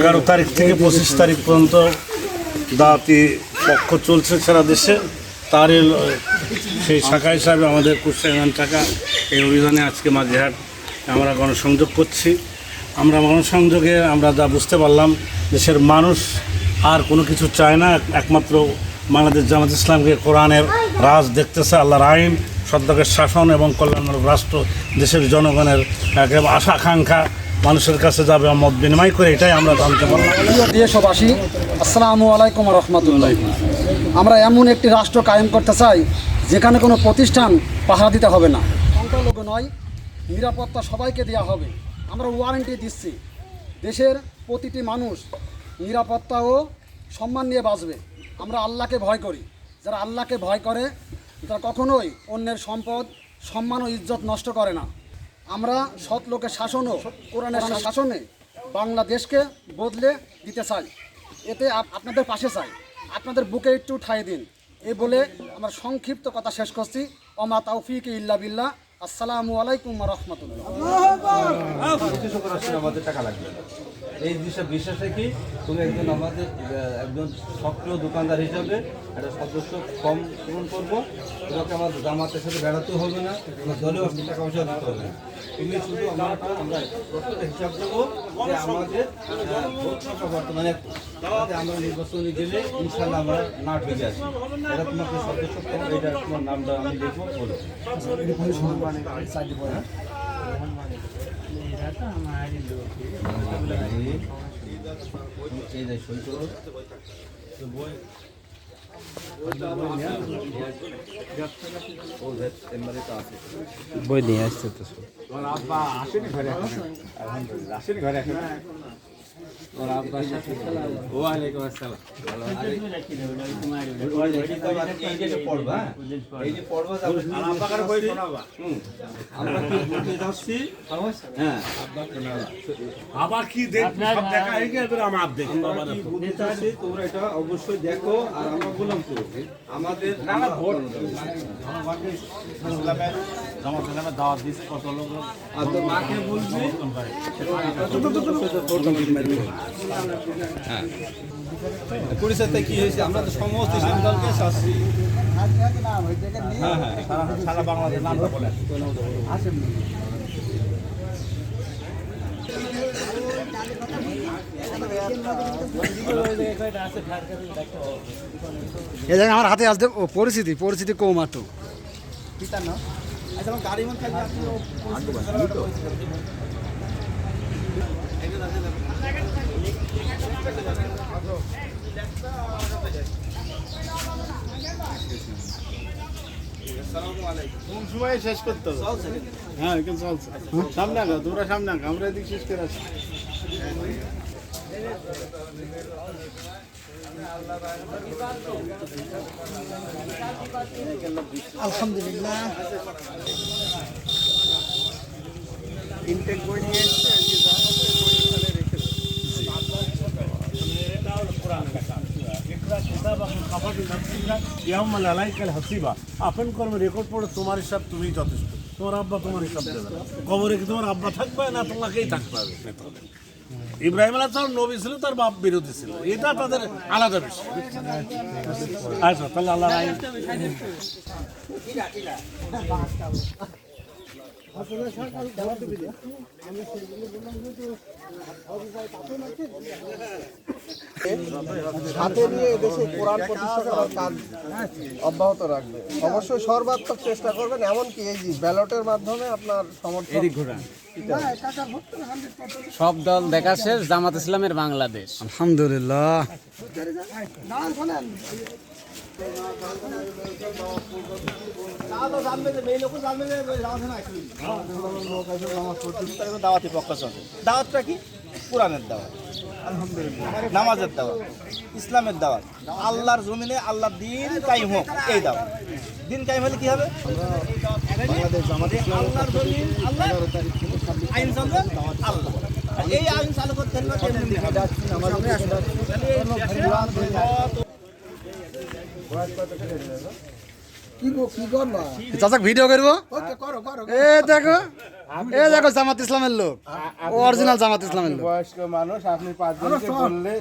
11 তারিখ থেকে 25 তারিখ পর্যন্ত দাওয়াতি পক্ষ চলছে সারা দেশে। তারই সেই শাখা হিসাবে আমাদের কুষ্টিয়া ইউনিয়ন শাখা এই অভিযানে আজকে মাঝেরহাট আমরা গণসংযোগ করছি। আমরা গণসংযোগে আমরা যা বুঝতে পারলাম, দেশের মানুষ আর কোনো কিছু চায় না, একমাত্র বাংলাদেশ জামাত ইসলামকে কোরআনের রাজ দেখতেছে, আল্লাহর আইন, সদ্যকের শাসন এবং কল্যাণমূলক রাষ্ট্র দেশের জনগণের একেবারে আশা আকাঙ্ক্ষা মানুষের কাছে যাবে মত বিনিময় করে, এটাই আমরা জানতে পারলাম। দেশবাসী, আসসালামু আলাইকুম রহমতুল্লাহ। আমরা এমন একটি রাষ্ট্র কায়েম করতে চাই যেখানে কোনো প্রতিষ্ঠান পাহারা দিতে হবে না, সংখ্যালঘু নয়, নিরাপত্তা সবাইকে দেওয়া হবে। আমরা ওয়ারেন্টি দিচ্ছি, দেশের প্রতিটি মানুষ নিরাপত্তা ও সম্মান নিয়ে বাঁচবে। আমরা আল্লাহকে ভয় করি, যারা আল্লাহকে ভয় করে তারা কখনোই অন্যের সম্পদ, সম্মান ও ইজ্জত নষ্ট করে না। আমরা সৎ লোকের শাসন ও কোরআনের শাসনে বাংলাদেশকে বদলে দিতে চাই। এতে আপনাদের পাশে চাই, আপনাদের বুকে একটু ঠাঁই দিন। এই বলে আমার সংক্ষিপ্ত কথা শেষ করছি। ওমা তাওফিক ইল্লা বিল্লাহ। আসসালামু আলাইকুম রহমতুল্লাহ। আমাদের টাকা লাগবে না, এই বিশ্বাসে কি তুমি আমাদের একজন সক্রিয় দোকানদার হিসাবে একটা সদস্য ফর্ম পূরণ করবো। তোমাকে আমাদের জামাতের সাথে বেড়াতেও হবে না, দলীয় টাকা পয়সা দিতে হবে না। তুমি শুধু আমরা হিসাব দেবো যে আমাদের ভোট সংখ্যা বর্তমানে আমরা নির্বাচনে গেলে ইনশাল্লাহ আমরা না ঠিক আছি। এটা তোমাকে সদস্য ফর্ম, এটা তোমার নামটা আমি দেখবো বলো। বই নিয়ে আসছে তো আসেনি ঘরে, আলহামদুলিল্লাহ আসেনি ঘরে এখন। ওয়ালাইকুম আসসালাম। আবার কি দেখা হয়ে গেছে, তোমরা এটা অবশ্যই দেখো। আর আমরা বললাম তো আমাদের ভোট দাওয়াত দিচ্ছে কত লোক, আর তোর মাকে বলবি পরিচয়টা কি হয়েছে। আমরা তো সমস্ত ইসলাম দলকে শাস্তি সারা বাংলাদেশ নামটা বলে আমার হাতে আসতে পরিস্থিতি কম আটো কোন সময় শেষ করতে হবে? হ্যাঁ, কিন্তু চলছে। সামনে আঁকা, তোমরা সামনে আঁকা, আমরা এদিক শেষ করে আসি। আলহামদুলিল্লাহ। ইনটেক বই নিয়ে এসছে, আপন কর্মে রেকর্ড পড়ে তোমার হিসাব তুমি যথেষ্ট, তোমার আব্বা তোমার হিসাব দেবে না। কবরে কি তোমার আব্বা থাকবে না তোমাকেই থাকতে হবে? ইব্রাহিম আলাইহিস সালাম নবী ছিল, তার বাপ বিরোধী ছিল, এটা তাদের আলাদা বিষয়। আচ্ছা, তাহলে আল্লাহ হাতে নিয়ে এদেশে কোরআন প্রতিষ্ঠা করার কাজ অব্যাহত রাখবে। অবশ্যই সর্বাত্মক চেষ্টা করবেন, এমনকি এই ব্যালটের মাধ্যমে আপনার সমর্থন। সব দল দেখা শেষ, জামাত ইসলামের বাংলাদেশ। আলহামদুলিল্লাহ। দাওয়াতি পক্ষ চলে। দাওয়াতটা কি? কোরআনের দাওয়াত, নামাজের দাওয়াত, ইসলামের দাওয়াত, আল্লাহর জমিনে আল্লাহর দিন কায়েম হোক, এই দাওয়াত। দিন কায়েম হলে কি হবে? আল্লাহর জমিন, আল্লাহর আইন চলবে, আল্লাহ। এই আইন চালু করতে হলে চাচা ভিডিও করবো এ দেখো জামাত ইসলামের লোক অরিজিনাল জামাত ইসলামের লোক। বয়স্ক মানুষ আপনি 5 জনকে বললে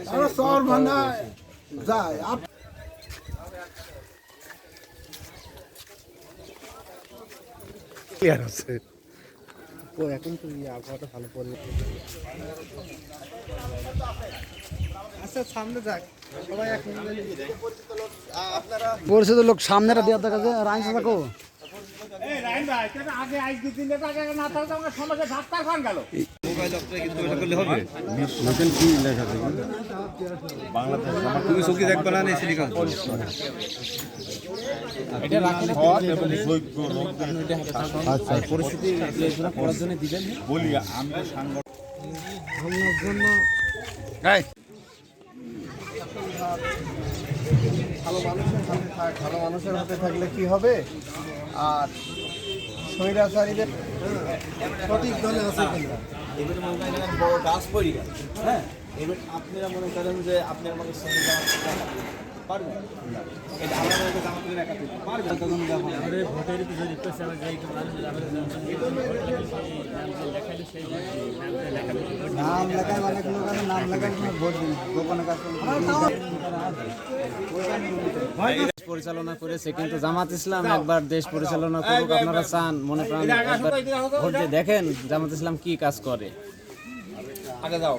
পরিচিত লোক সামনেটা দেওয়া দেখা যায় রাইন থাকো মোবাইল আপনার কিন্তু এটা করলে হবে তুমি চোখে দেখবে না সিলিকন এটা রাখলে পরিস্থিতি বিবেচনা করার জন্য দিবেন বলি আমরা ভালো মানুষের হাতে থাকলে কি হবে? আর স্বৈরাচারীদের সঠিক দলে আছে কিনা এবার মনে করেন এখানে বড় গাছ পড়ে গেল, হ্যাঁ, এবার আপনারা মনে করেন যে আপনি আমাকে সঙ্গে পারবেন এটা আমরা মনে করি আমাদের একা করতে পারবেন তখন আমাদের ভোটের পিছনে রিকোয়েস্ট আমরা যাই তো নাম লেখায় অনেক লোক আছে, নাম লেখায় ভোট দিন গোপনে কাছে পরিচালনা করেছে, কিন্তু জামাত ইসলাম একবার দেশ পরিচালনা করুক। আপনারা চান মনে প্রাণ একবার ভোট দিয়ে দেখেন জামাত ইসলাম কি কাজ করে। আগে যাও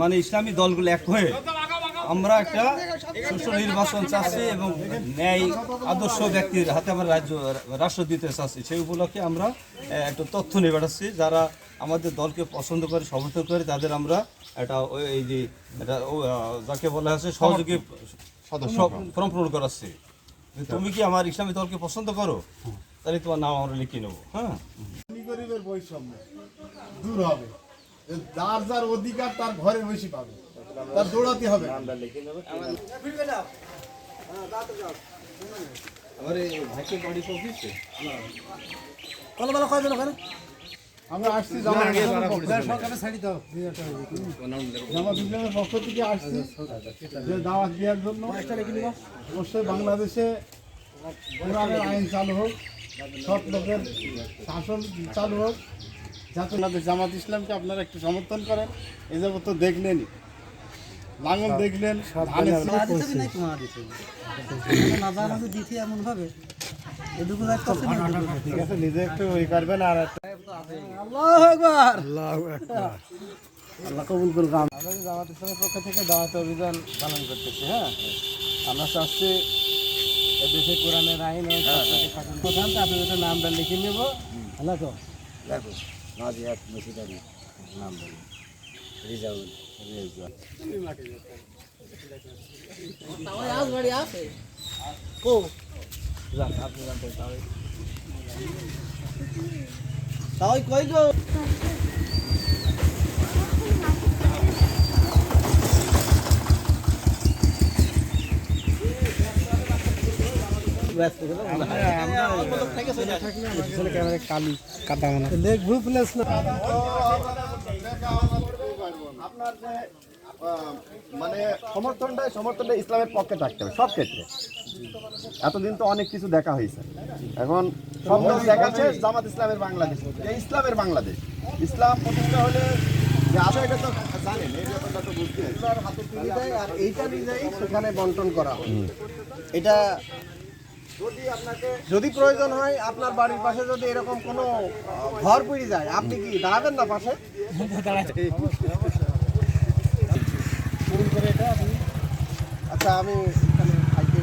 মানে ইসলামী দলগুলো এক হয়ে আমরা একটা সুষ্ঠু নির্বাচন চাচ্ছি এবং ন্যায় আদর্শ ব্যক্তির হাতে আমরা রাষ্ট্র দিতে চাচ্ছি। সেই উপলক্ষে আমরা একটা তথ্য নিয়ে বেড়াচ্ছি, যারা আমাদের দলকে পছন্দ করে সমর্থন করে তাদের আমরা একটা এই যে এটা যাকে বলা হচ্ছে সহযোগী ফর্ম পূরণ করাচ্ছি। তুমি কি আমার ইসলামী দলকে পছন্দ করো, তাহলে তোমার নাম আমরা লিখে নেবো। হ্যাঁ, গরিবের বৈষম্য দূর হবে, যার যার অধিকার তার ঘরে বেশি পাবে, তার দৌড়াতে হবে। আমার এই ভাইকে বাড়ি পৌঁছেছে আমরা আসছি জামাত ইসলামের পক্ষ থেকে আসছি যে দাওয়াত দেওয়ার জন্য। অবশ্যই বাংলাদেশে কোরআনের আইন চালু হোক, সৎ লোকের শাসন চালু হোক, যাতে আমাদের জামাত ইসলামকে আপনারা একটু সমর্থন করেন। এই যাবত তো দেখলেনই, লাঙল দেখলেন, ঠিক আছে, নিজে একটু ওই করবেন। আর আল্লাহ কবুল করুক। আমরা জামাত ইসলামের পক্ষ থেকে দাওয়াত অভিযান পালন করতেছি। হ্যাঁ, আমরা চাচ্ছি দেশে কোরআনের আইন ও শাসন প্রধান, আপনাদের নামটা লিখে নেব। হ্যালো তো নাজিয়াত মুর্শিদাবাদী নাম বলি রিজাউল তাই কই গো আপনার যে মানে সমর্থনটা ইসলামের পক্ষে থাকতে হবে সব ক্ষেত্রে। এতদিন তো অনেক কিছু দেখা হয়েছে, এখন সব কিছু দেখাচ্ছে জামাত ইসলামের বাংলাদেশ, ইসলামের বাংলাদেশ। ইসলাম প্রতিষ্ঠা হলে যে আসলে এটা তো জানেন, এই ব্যাপারটা তো বুঝতে হাতে তুলে দেয় আর এইটা অনুযায়ী সেখানে বন্টন করা হয়। এটা যদি প্রয়োজন হয়, আপনার বাড়ির পাশে যদি এরকম কোনো ঘর পড়ে যায়, আপনি কি দাঁড়াবেন না পাশে? আচ্ছা, আমি এখানে খাইতে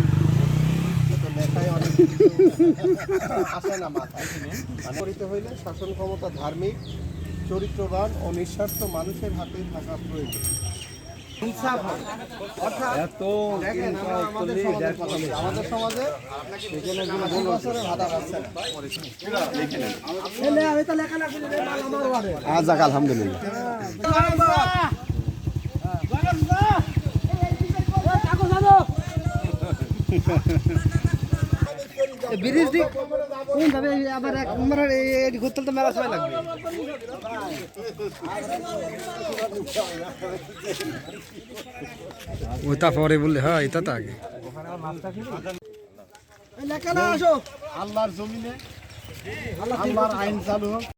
লেখায় অনেক আসে না মাথায়। মানে করিতে হইলে শাসন ক্ষমতা ধার্মিক, চরিত্রবান ও নিঃস্বার্থ মানুষের হাতে থাকা প্রয়োজন। ইনসাফ হবে। অর্থাৎ দেখেন, আমাদের সমাজে বছরে ভাতা পাচ্ছে না। যাক, আলহামদুলিল্লাহ। ব্রিজ দিক কোন যাবে আবার এক নম্বর এই ঘুরতে তো মেলা সময় লাগবে। ওটা পরে বললে হয়, এটা তো আগে। আল্লাহর জমিনে আল্লাহর আইন চালু হোক।